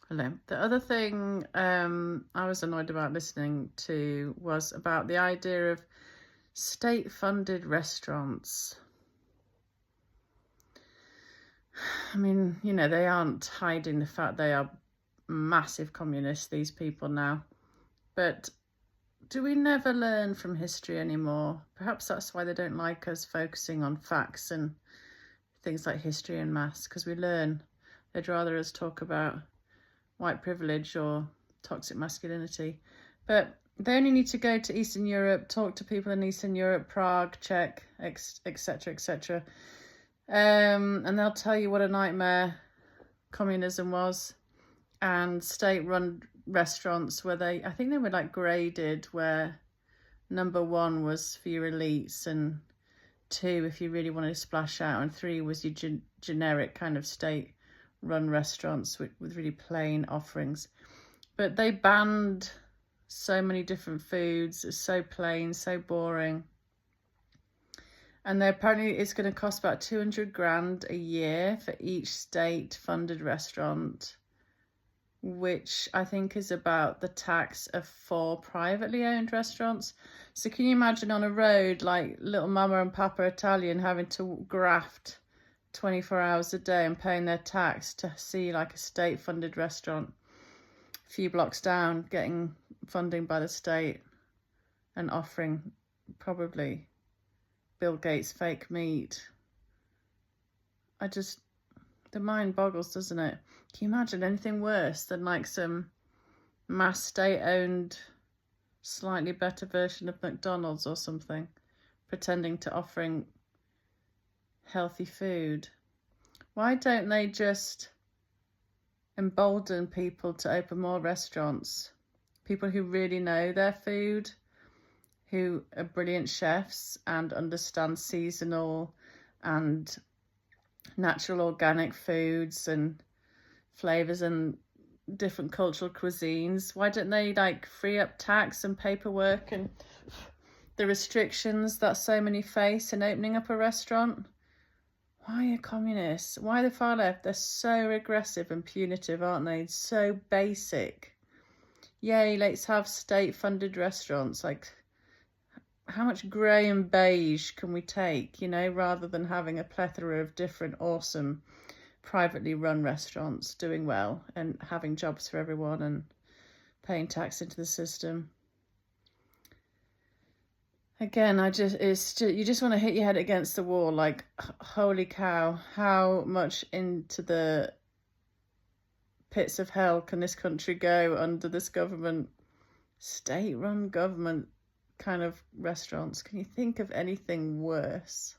Hello. The other thing I was annoyed about listening to was about the idea of state-funded restaurants. I mean, they aren't hiding the fact they are massive communists, these people now. But do we never learn from history anymore? Perhaps that's why they don't like us focusing on facts and things like history and maths, because we learn. They'd rather us talk about white privilege or toxic masculinity. But they only need to go to Eastern Europe, talk to people in Eastern Europe, Prague, Czech, etc., etc. And they'll tell you what a nightmare communism was, and state-run restaurants where I think they were like graded, where number 1 was for your elites, and 2 if you really wanted to splash out, and 3 was your generic kind of state-run restaurants with really plain offerings. But they banned so many different foods. It's so plain, so boring. And apparently it's going to cost about 200 grand a year for each state-funded restaurant, which I think is about the tax of 4 privately owned restaurants. So can you imagine on a road like Little Mama and Papa Italian having to graft 24 hours a day and paying their tax to see like a state-funded restaurant a few blocks down getting funding by the state and offering probably Bill Gates fake meat? The mind boggles, doesn't it? Can you imagine anything worse than like some mass state-owned, slightly better version of McDonald's or something, pretending to offering healthy food? Why don't they just embolden people to open more restaurants? People who really know their food, who are brilliant chefs and understand seasonal and natural organic foods and flavors and different cultural cuisines. Why don't they like free up tax and paperwork and the restrictions that so many face in opening up a restaurant? Why are communists? Why the far left? They're so regressive and punitive, aren't they? So basic. Yay, let's have state-funded restaurants. Like, how much grey and beige can we take, rather than having a plethora of different awesome privately run restaurants doing well and having jobs for everyone and paying tax into the system? Again, you just want to hit your head against the wall. Like, holy cow, how much into the pits of hell can this country go under this government, state-run government kind of restaurants? Can you think of anything worse?